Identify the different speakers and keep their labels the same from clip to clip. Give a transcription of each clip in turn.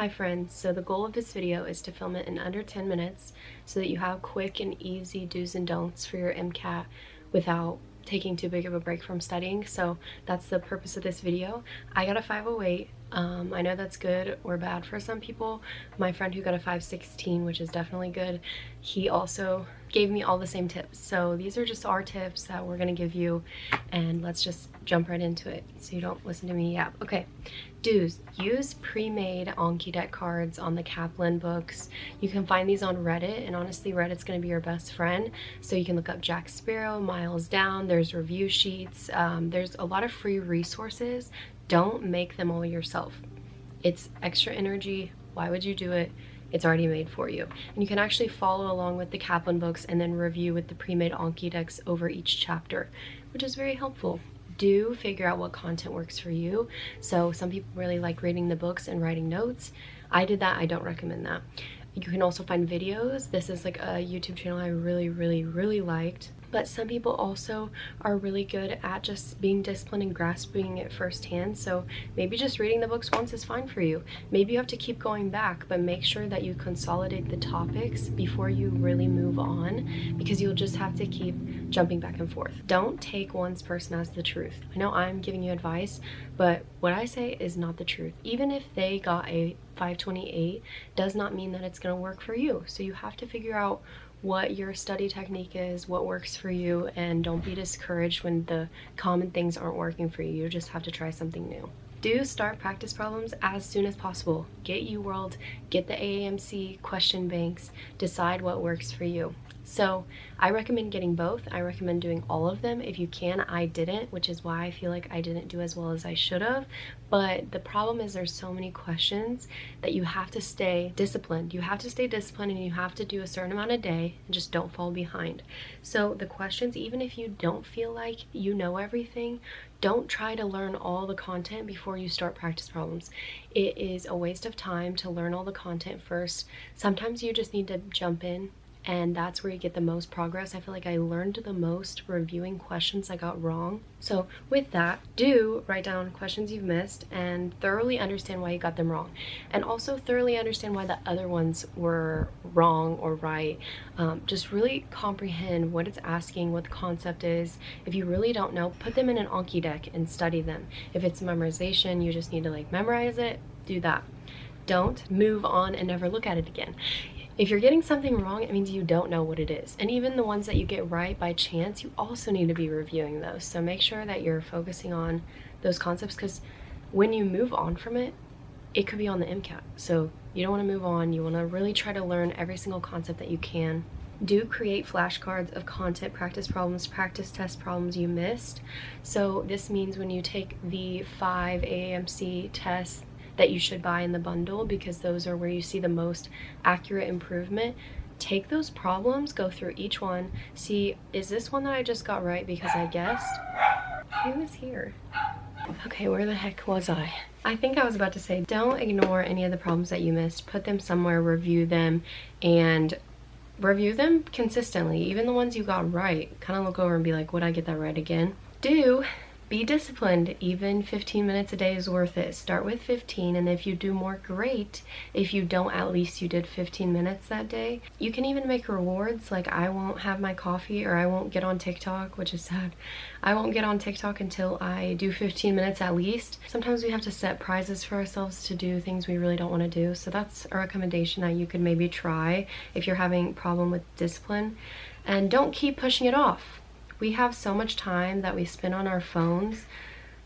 Speaker 1: Hi friends, so the goal of this video is to film it in under 10 minutes so that you have quick and easy do's and don'ts for your Mcat without taking too big of a break from studying. So that's the purpose of this video. I got a 508. I know that's good or bad for some people. My friend who got a 516, which is definitely good, he also gave me all the same tips. So these are just our tips that we're gonna give you, and let's just jump right into it so you don't listen to me yap. Okay, do's: use pre-made Anki deck cards on the Kaplan books. You can find these on Reddit, and honestly Reddit's gonna be your best friend. So you can look up Jack Sparrow, Miles Down, there's review sheets, there's a lot of free resources. Don't make them all yourself. It's extra energy. Why would you do it? It's already made for you. And you can actually follow along with the Kaplan books and then review with the pre-made Anki decks over each chapter, which is very helpful. Do figure out what content works for you. So some people really like reading the books and writing notes. I did that. I don't recommend that. You can also find videos. This is like a YouTube channel I really liked. But some people also are really good at just being disciplined and grasping it firsthand. So maybe just reading the books once is fine for you. Maybe you have to keep going back, but make sure that you consolidate the topics before you really move on, because you'll just have to keep jumping back and forth. Don't take one person as the truth. I know I'm giving you advice, but what I say is not the truth. Even if they got a 528, does not mean that it's going to work for you. So you have to figure out what your study technique is, what works for you, and don't be discouraged when the common things aren't working for you. You just have to try something new. Do start practice problems as soon as possible. Get UWorld, get the AAMC question banks, decide what works for you. So I recommend getting both. I recommend doing all of them if you can. I didn't, which is why I feel like I didn't do as well as I should have. But the problem is there's so many questions that you have to stay disciplined. You have to stay disciplined, and you have to do a certain amount a day and just don't fall behind. So the questions, even if you don't feel like you know everything, don't try to learn all the content before you start practice problems. It is a waste of time to learn all the content first. Sometimes you just need to jump in, and that's where you get the most progress. I feel like I learned the most reviewing questions I got wrong. So with that, do write down questions you've missed and thoroughly understand why you got them wrong, and also thoroughly understand why the other ones were wrong or right. Just really comprehend what it's asking, what the concept is. If you really don't know, put them in an Anki deck and study them. If it's memorization, you just need to like memorize it, do that. Don't move on and never look at it again. If you're getting something wrong, it means you don't know what it is. And even the ones that you get right by chance, you also need to be reviewing those. So make sure that you're focusing on those concepts, because when you move on from it, it could be on the Mcat. So you don't want to move on. You want to really try to learn every single concept that you can. Do create flashcards of content, practice problems, practice test problems you missed. So this means when you take the 5 AAMC tests that you should buy in the bundle, because those are where you see the most accurate improvement, take those problems, go through each one, see, is this one that I just got right because I guessed? Who is here? Okay, where the heck was I? I think I was about to say, don't ignore any of the problems that you missed. Put them somewhere, review them, and review them consistently. Even the ones you got right, kind of look over and be like, would I get that right again? Be disciplined. Even 15 minutes a day is worth it. Start with 15, and if you do more, great. If you don't, at least you did 15 minutes that day. You can even make rewards, like I won't have my coffee, or I won't get on TikTok, which is sad. I won't get on TikTok until I do 15 minutes at least. Sometimes we have to set prizes for ourselves to do things we really don't want to do. So that's a recommendation that you could maybe try if you're having a problem with discipline. And don't keep pushing it off. We have so much time that we spend on our phones.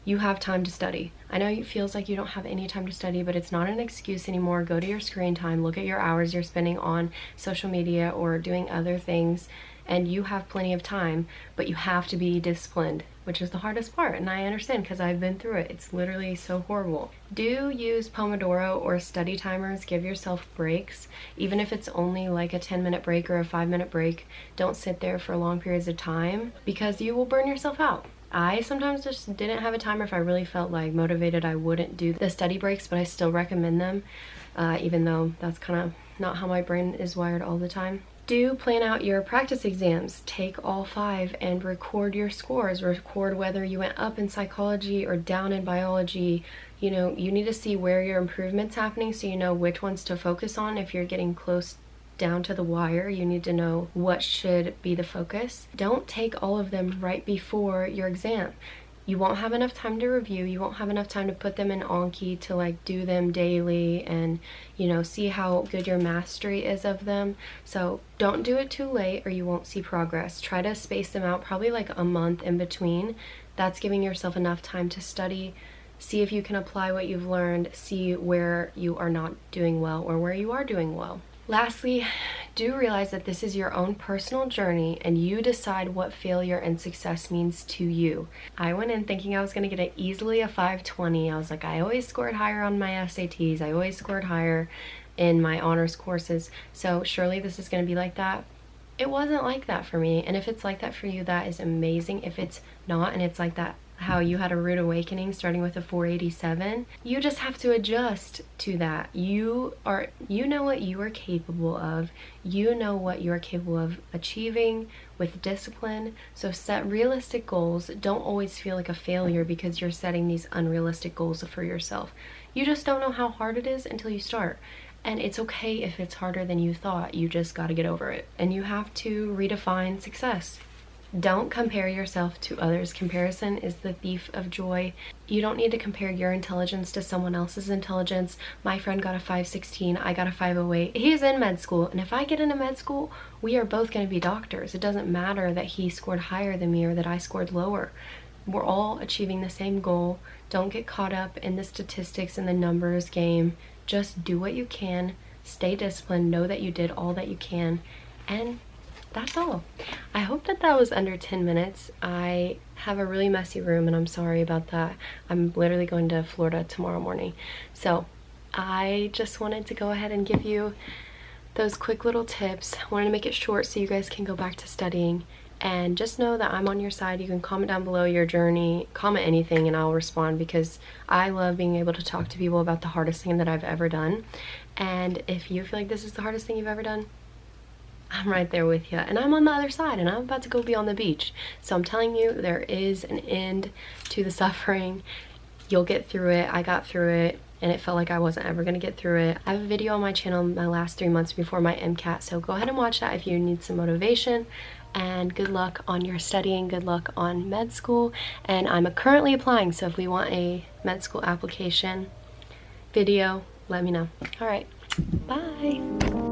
Speaker 1: You have time to study. I know it feels like you don't have any time to study, but it's not an excuse anymore. Go to your screen time, look at your hours you're spending on social media or doing other things, and you have plenty of time, but you have to be disciplined, which is the hardest part, and I understand because I've been through it. It's literally so horrible. Do use Pomodoro or study timers. Give yourself breaks, even if it's only like a 10-minute break or a 5-minute break. Don't sit there for long periods of time, because you will burn yourself out. I sometimes just didn't have a timer. If I really felt like motivated, I wouldn't do the study breaks, but I still recommend them, even though that's kind of not how my brain is wired all the time. Do plan out your practice exams. Take all 5 and record your scores. Record whether you went up in psychology or down in biology. You know, you need to see where your improvement's happening so you know which ones to focus on. If you're getting close down to the wire, you need to know what should be the focus. Don't take all of them right before your exam. You won't have enough time to review. You won't have enough time to put them in Anki to like do them daily and, you know, see how good your mastery is of them. So don't do it too late or you won't see progress. Try to space them out probably like a month in between. That's giving yourself enough time to study, see if you can apply what you've learned, see where you are not doing well or where you are doing well. Lastly, do realize that this is your own personal journey and you decide what failure and success means to you. I went in thinking I was going to get easily a 520. I was like, I always scored higher on my SATs. I always scored higher in my honors courses. So surely this is going to be like that. It wasn't like that for me. And if it's like that for you, that is amazing. If it's not, and it's like that, how you had a rude awakening starting with a 487, you just have to adjust to that. You know what you are capable of. You know what you're capable of achieving with discipline. So set realistic goals. Don't always feel like a failure because you're setting these unrealistic goals for yourself. You just don't know how hard it is until you start. And it's okay if it's harder than you thought. You just got to get over it. And you have to redefine success. Don't compare yourself to others. Comparison is the thief of joy. You don't need to compare your intelligence to someone else's intelligence. My friend got a 516, I got a 508. He's in med school, and if I get into med school, we are both going to be doctors. It doesn't matter that he scored higher than me or that I scored lower. We're all achieving the same goal. Don't get caught up in the statistics and the numbers game. Just do what you can, stay disciplined, know that you did all that you can, and that's all. I hope that was under 10 minutes. I have a really messy room and I'm sorry about that. I'm literally going to Florida tomorrow morning. So I just wanted to go ahead and give you those quick little tips. I wanted to make it short so you guys can go back to studying. And just know that I'm on your side. You can comment down below your journey, comment anything, and I'll respond because I love being able to talk to people about the hardest thing that I've ever done. And if you feel like this is the hardest thing you've ever done, I'm right there with you, and I'm on the other side, and I'm about to go be on the beach. So I'm telling you, there is an end to the suffering. You'll get through it. I got through it, and it felt like I wasn't ever going to get through it. I have a video on my channel my last 3 months before my Mcat, so go ahead and watch that if you need some motivation. And good luck on your studying. Good luck on med school. And I'm currently applying, so if we want a med school application video, let me know. All right, bye.